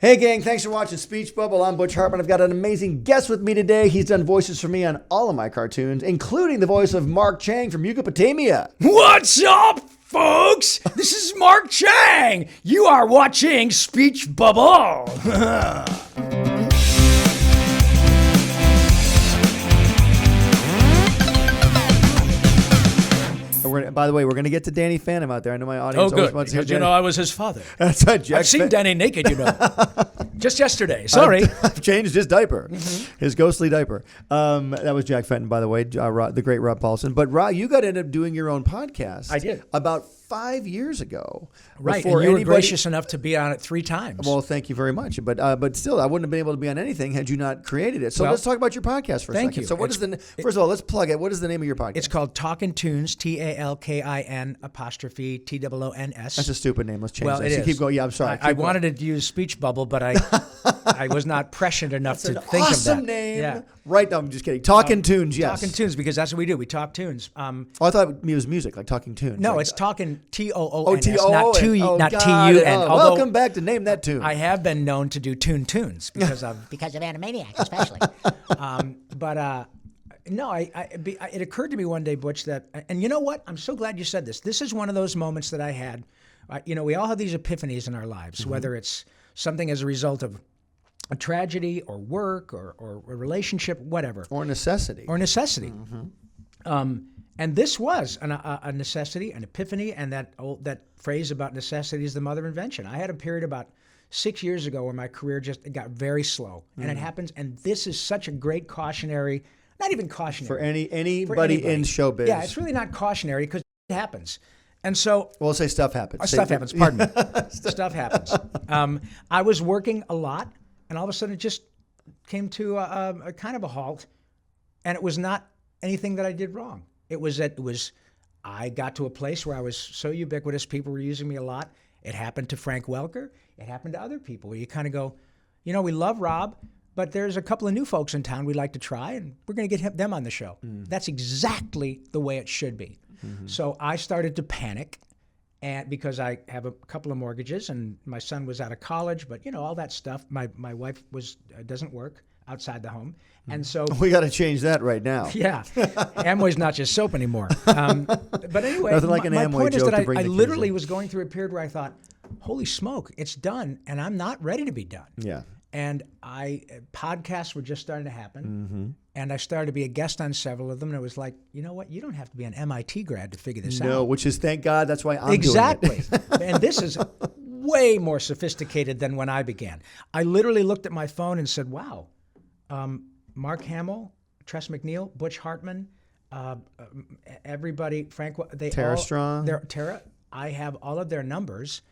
Hey gang, thanks for watching Speech Bubble. I'm Butch Hartman. I've got an amazing guest with me today. He's done voices for me on all of my cartoons, including the voice of Mark Chang from Yucapotamia. What's up, folks? This is Mark Chang. You are watching Speech Bubble. By the way, we're going to get to Danny Phantom out there. I know my audience good. Wants to hear Because, you know, I was his father. That's right, Jack. I've seen Danny naked, you know. Just yesterday. Sorry. I've changed his diaper, his ghostly diaper. That was Jack Fenton, by the way, the great Rob Paulsen. But Rob, you got to end up doing your own podcast. I did. About 5 years ago. Right, and you were gracious enough to be on it 3 times. Well, thank you very much. But still, I wouldn't have been able to be on anything had you not created it. So let's talk about your podcast for a second. Thank you. So first of all, let's plug it. What is the name of your podcast? It's called Talking Toons, TALKIN apostrophe TOONS. That's a stupid name. Let's change that. It is. Keep going. Yeah, I'm sorry. I wanted to use Speech Bubble, but I was not prescient enough to think of that. Awesome name. Yeah. Right now, I'm just kidding. Talking Toons, yes. Talking Toons, because that's what we do. We talk tunes. I thought it was music, like Talking Tunes. No, like it's Talking TOONS, not TUN. Welcome back to Name That Tune. I have been known to do tunes because of Animaniacs, especially. No, it occurred to me one day, Butch, that, and you know what? I'm so glad you said this. This is one of those moments that I had. We all have these epiphanies in our lives, whether it's something as a result of a tragedy or work or a relationship, whatever. Or necessity. And this was a necessity, an epiphany, and that phrase about necessity is the mother of invention. I had a period about 6 years ago where my career just got very slow, and it happens. And this is such a great cautionary, not even cautionary for anybody in showbiz. Yeah, it's really not cautionary because it happens. And so, well, say stuff happens. Stuff happens. Pardon me. Stuff happens. I was working a lot, and all of a sudden it just came to a kind of a halt, and it was not anything that I did wrong. I got to a place where I was so ubiquitous, people were using me a lot. It happened to Frank Welker. It happened to other people where you kind of go, we love Rob, but there's a couple of new folks in town we'd like to try, and we're going to get them on the show. That's exactly the way it should be. So I started to panic, and because I have a couple of mortgages, and my son was out of college, but all that stuff. My wife doesn't work outside the home, and so we got to change that right now. Yeah, Amway's not just soap anymore. But anyway, nothing like an my Amway point is joke that to bring I the kids literally in. was going through a period where I thought, "Holy smoke, it's done," and I'm not ready to be done. Yeah. And podcasts were just starting to happen, and I started to be a guest on several of them. And it was like, you know what? You don't have to be an MIT grad to figure this out. No, which is, thank God, that's why I'm exactly. doing it. And this is way more sophisticated than when I began. I literally looked at my phone and said, "Wow, Mark Hamill, Tress MacNeille, Butch Hartman, everybody, Frank, Tara Strong, Tara. I have all of their numbers."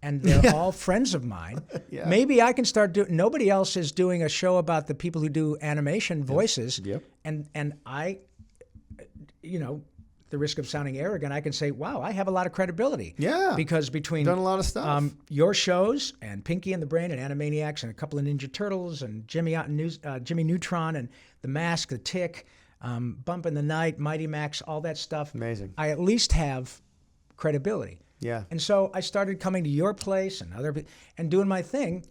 And they're all friends of mine. Yeah. Maybe I can start doing. Nobody else is doing a show about the people who do animation voices. Yep. And I, the risk of sounding arrogant, I can say, wow, I have a lot of credibility. Yeah. Because between done a lot of stuff. Your shows and Pinky and the Brain and Animaniacs and a couple of Ninja Turtles and Jimmy Neutron and The Mask, The Tick, Bump in the Night, Mighty Max, all that stuff. Amazing. I at least have credibility. Yeah. And so I started coming to your place and doing my thing.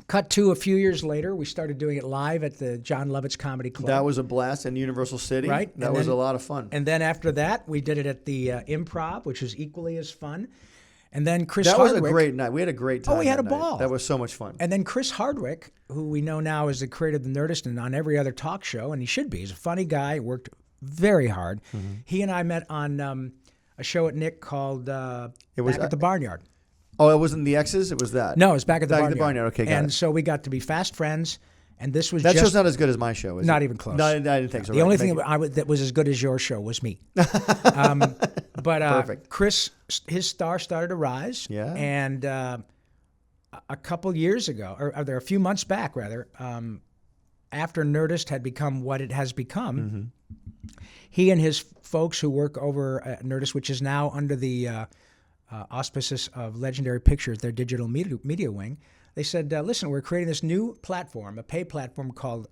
Cut to a few years later, we started doing it live at the John Lovitz Comedy Club. That was a blast in Universal City. Right. That was a lot of fun. And then after that, we did it at the Improv, which was equally as fun. And then Chris That Hardwick. was a great night. We had a great time. Oh, we had a night. ball. That was so much fun. And then Chris Hardwick, who we know now is the creator of The Nerdist and on every other talk show, and he should be. He's a funny guy, worked very hard. He and I met on a show at Nick called Back at the Barnyard. Oh, it wasn't the X's? It was that? No, it was Back at the Barnyard. Back at the Barnyard. Okay, got and it. so we got to be fast friends, and this was that show's not as good as my show, is not it? even close. No, I didn't think so. The only thing that was as good as your show was me. But Perfect. Chris, his star started to rise. Yeah. And a couple years ago, or a few months back, rather, after Nerdist had become what it has become, he and his folks who work over at Nerdist, which is now under the auspices of Legendary Pictures, their digital media wing, they said, listen, we're creating this new platform, a pay platform called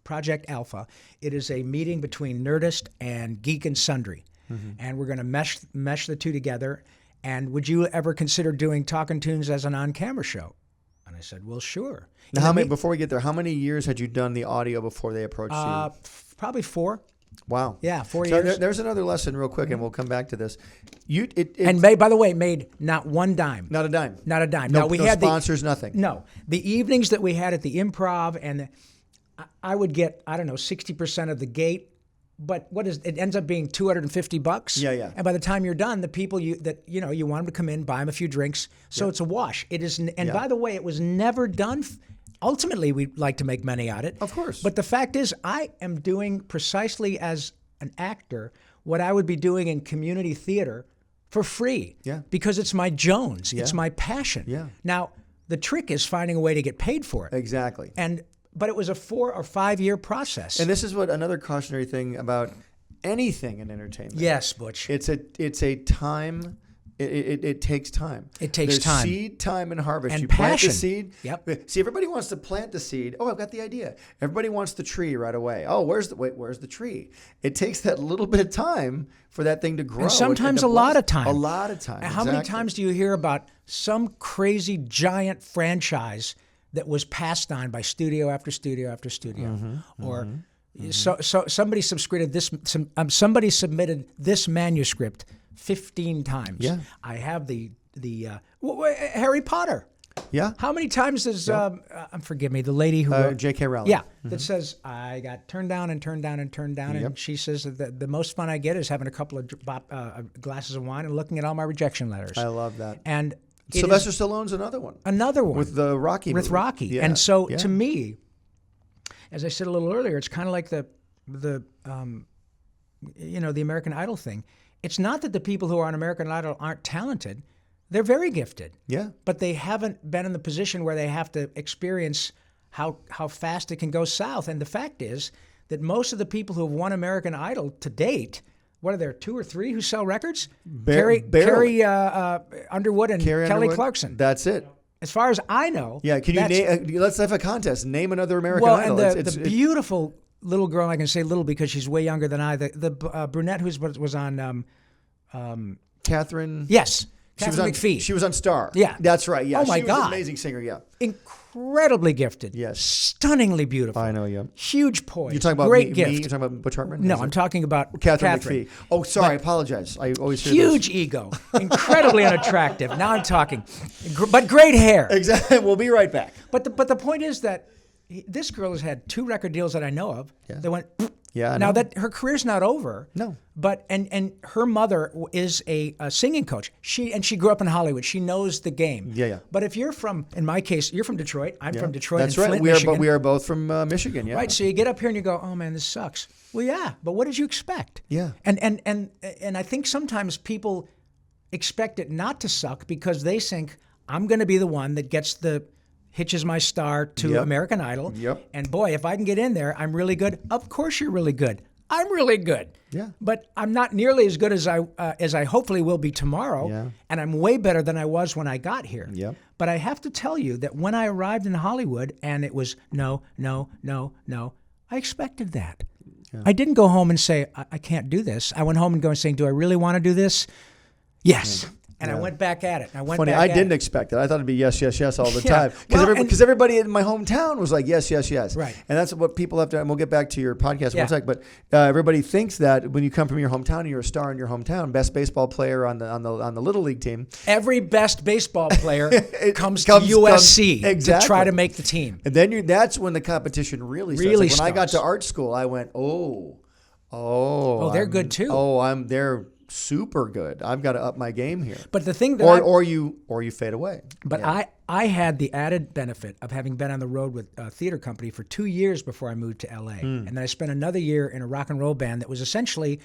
Project Alpha. It is a meeting between Nerdist and Geek and Sundry. And we're going to mesh the two together. And would you ever consider doing Talking Toons as an on-camera show? And I said, well, sure. Now, before we get there, how many years had you done the audio before they approached you? Probably 4. Wow. Yeah, 4 years. There's another lesson real quick, and we'll come back to this. By the way, made not one dime. Not a dime. Not a dime. No, now, we no had sponsors, nothing. No. The evenings that we had at the Improv, and I would get, 60% of the gate. But it ends up being $250. Yeah. And by the time you're done, the people you want them to come in, buy them a few drinks. So it's a wash. It is. And by the way, it was never done. Ultimately, we'd like to make money at it. Of course. But the fact is, I am doing precisely as an actor what I would be doing in community theater for free. Yeah. Because it's my Jones. Yeah. It's my passion. Yeah. Now, the trick is finding a way to get paid for it. Exactly. But it was a 4 or 5 year process. And this is what another cautionary thing about anything in entertainment. Yes, Butch. It's a time. It takes time. It takes There's time. Seed time and harvest. And you passion. plant the seed. Yep. See, everybody wants to plant the seed. Oh, I've got the idea. Everybody wants the tree right away. Oh, where's the tree? It takes that little bit of time for that thing to grow. And sometimes a lot of time. A lot of time. How many times do you hear about some crazy giant franchise that was passed on by studio after studio after studio, So somebody submitted this manuscript 15 times. Yeah. I have the Harry Potter. Yeah. How many times does forgive me, the lady who J.K. Rowling? Yeah, that says I got turned down and turned down and turned down, and she says that the most fun I get is having a couple of glasses of wine and looking at all my rejection letters. I love that. And Sylvester Stallone's another one. With the Rocky movie. With Rocky. Yeah. And so to me, as I said a little earlier, it's kind of like the American Idol thing. It's not that the people who are on American Idol aren't talented. They're very gifted. Yeah. But they haven't been in the position where they have to experience how fast it can go south. And the fact is that most of the people who have won American Idol to date, what are there, 2 or 3 who sell records? Carrie Underwood and Kelly Clarkson. That's it. As far as I know. Yeah. Can you name? Let's have a contest. Name another American Idol. And the beautiful little girl, I can say little because she's way younger than I. The brunette who was on. Catherine. Yes. Catherine McPhee. She was on Star. Yeah. That's right. Yeah. Oh my God. She was an amazing singer. Yeah. Incredibly gifted. Yes. Stunningly beautiful. I know. Yeah. Huge poise. You're talking about great me? Gift. You're talking about Butch Hartman? No, I'm talking about Catherine McPhee. Oh, sorry. I apologize. I always hear huge this. ego. Incredibly unattractive. Now I'm talking. But great hair. Exactly. We'll be right back. But the point is that this girl has had 2 record deals that I know of. Yeah. That went. Yeah. Now that her career's not over. No. But and her mother is a singing coach. She grew up in Hollywood. She knows the game. Yeah. But if you're in my case, you're from Detroit. I'm from Detroit. That's and right. Flint, Michigan. We are both from Michigan. Yeah. Right. So you get up here and you go, oh man, this sucks. Well, yeah. But what did you expect? Yeah. And I think sometimes people expect it not to suck because they think I'm going to be the one that hitches my star to American Idol. Yep. And boy, if I can get in there, I'm really good. Of course you're really good. I'm really good. Yeah. But I'm not nearly as good as I hopefully will be tomorrow. Yeah. And I'm way better than I was when I got here. Yep. But I have to tell you that when I arrived in Hollywood and it was no, I expected that. Yeah. I didn't go home and say, I can't do this. I went home and saying, do I really want to do this? Yes. Yeah. And I went back at it. I didn't expect it. I thought it'd be yes all the time. Because everybody in my hometown was like, yes. Right. And that's what people have to, and we'll get back to your podcast in one sec, but everybody thinks that when you come from your hometown and you're a star in your hometown, best baseball player on the Little League team. Every best baseball player comes to USC to try to make the team. And then that's when the competition really starts. When I got to art school, I went, they're good too. They're super good. I've got to up my game here. But the thing that or you fade away. But I had the added benefit of having been on the road with a theater company for 2 years before I moved to LA. And then I spent another year in a rock and roll band that was essentially,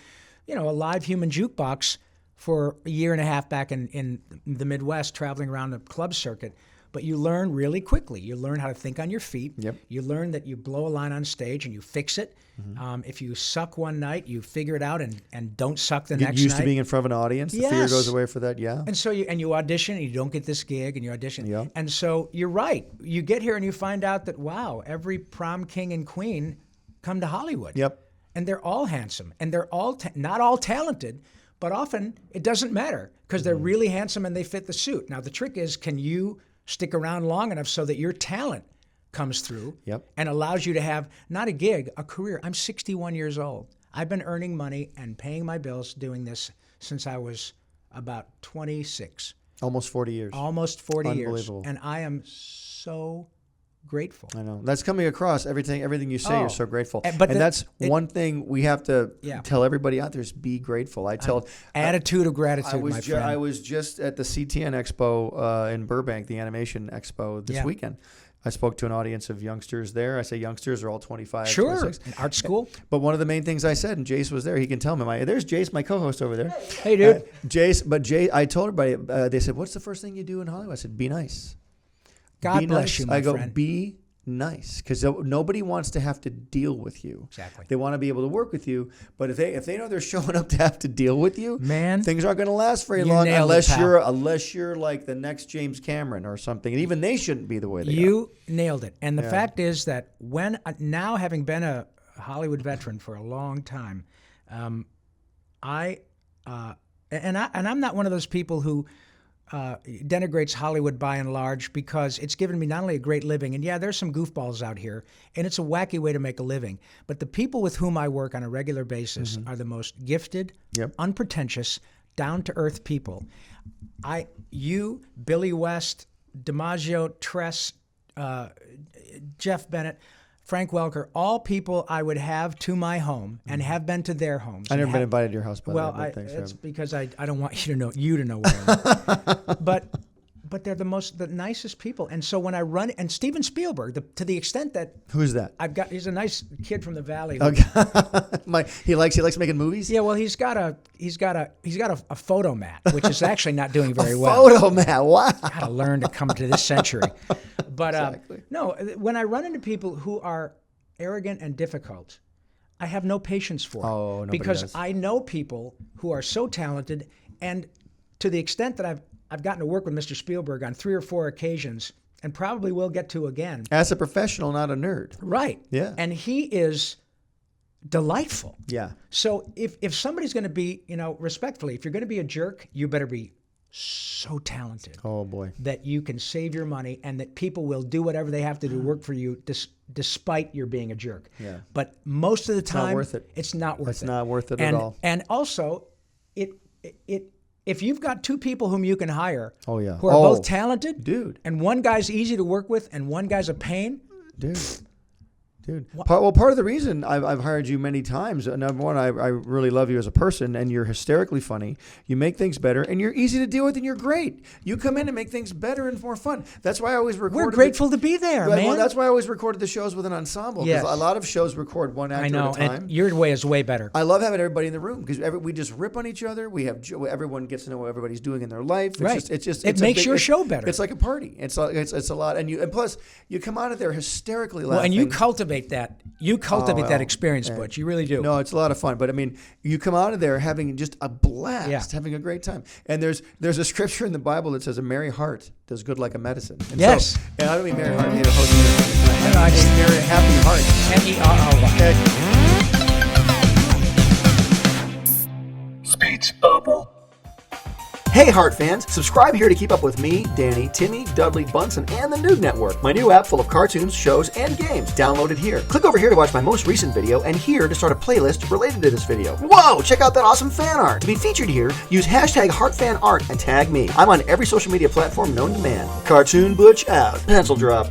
a live human jukebox for a year and a half back in the Midwest, traveling around the club circuit. But you learn really quickly. You learn how to think on your feet. Yep. You learn that you blow a line on stage and you fix it. Mm-hmm. If you suck one night, you figure it out and don't suck the next night. Used to being in front of an audience. The fear goes away for that. Yeah. And so you audition and you don't get this gig and you audition. Yep. And so you're right. You get here and you find out that, wow, every prom king and queen come to Hollywood. Yep. And they're all handsome and they're all not all talented, but often it doesn't matter because they're really handsome and they fit the suit. Now the trick is, can you stick around long enough so that your talent comes through Yep. and allows you to have not a gig, a career. I'm 61 years old. I've been earning money and paying my bills doing this since I was about 26. Almost 40 years. Almost 40 years. Unbelievable. And I am so grateful. I know. That's coming across. Everything you say, you're so grateful. And that's one thing we have to tell everybody out there is be grateful. I tell attitude of gratitude, my friend. I was just at the CTN Expo in Burbank, the Animation Expo this weekend. I spoke to an audience of youngsters there. I say youngsters, they're all 25, sure. 26. In art school. But one of the main things I said, and Jace was there, he can tell me. There's Jace, my co-host over there. Hey, dude. Jace, I told everybody, they said, what's the first thing you do in Hollywood? I said, be nice. God bless you, my friend. I go, be nice, because nobody wants to have to deal with you. Exactly. They want to be able to work with you, but if they know they're showing up to have to deal with you, man, things aren't going to last very long unless you're like the next James Cameron or something. And even they shouldn't be the way they are. You nailed it. And the fact is that when now having been a Hollywood veteran for a long time, I'm not one of those people who denigrates Hollywood by and large, because it's given me not only a great living, and there's some goofballs out here, and it's a wacky way to make a living, but the people with whom I work on a regular basis are the most gifted, unpretentious, down-to-earth people. You, Billy West, DiMaggio, Tress, Jeff Bennett, Frank Welker, all people I would have to my home and have been to their homes. I've never been invited to your house, by the way. Well, it's because I don't want you to know where I am. But they're the nicest people. And so when I run, and Steven Spielberg, to the extent that who's that? He's a nice kid from the Valley. Okay. He likes making movies. Yeah, well, he's got a photo mat, which is actually not doing very well. Photo mat, wow. Got to learn to come to this century. But exactly. No, when I run into people who are arrogant and difficult, I have no patience for it. Oh, nobody because does. I know people who are so talented, and to the extent that I've gotten to work with Mr. Spielberg on 3 or 4 occasions, and probably will get to again. As a professional, not a nerd. Right. Yeah. And he is delightful. Yeah. So if somebody's going to be, respectfully, if you're going to be a jerk, you better be so talented. Oh, boy. That you can save your money and that people will do whatever they have to do to work for you despite your being a jerk. Yeah. But most of the time, not worth it. It's not worth it. It's not worth it at all. And also, if you've got 2 people whom you can hire who are both talented, dude, and one guy's easy to work with and one guy's a pain, dude. Part of the reason I've hired you many times, number one, I really love you as a person, and you're hysterically funny. You make things better, and you're easy to deal with, and you're great. You come in and make things better and more fun. That's why I always record. We're grateful to be there, man. Well, that's why I always recorded the shows with an ensemble. Because a lot of shows record one actor at a time. And your way is way better. I love having everybody in the room because we just rip on each other. Everyone gets to know what everybody's doing in their life. It makes your show better. It's like a party. It's a lot, and plus you come out of there hysterically laughing. Well, and you cultivate that. You cultivate that experience, Butch. You really do. No, it's a lot of fun. But I mean, you come out of there having just a blast, having a great time. And there's a scripture in the Bible that says a merry heart does good like a medicine. And yes. And I don't mean merry heart. I mean a host. I just merry happy heart. Speech bubble. Hey, Heart fans, subscribe here to keep up with me, Danny, Timmy, Dudley, Bunsen, and the Nude Network, my new app full of cartoons, shows, and games. Download it here. Click over here to watch my most recent video, and here to start a playlist related to this video. Whoa, check out that awesome fan art. To be featured here, use hashtag HeartFanArt and tag me. I'm on every social media platform known to man. Cartoon Butch out. Pencil drop.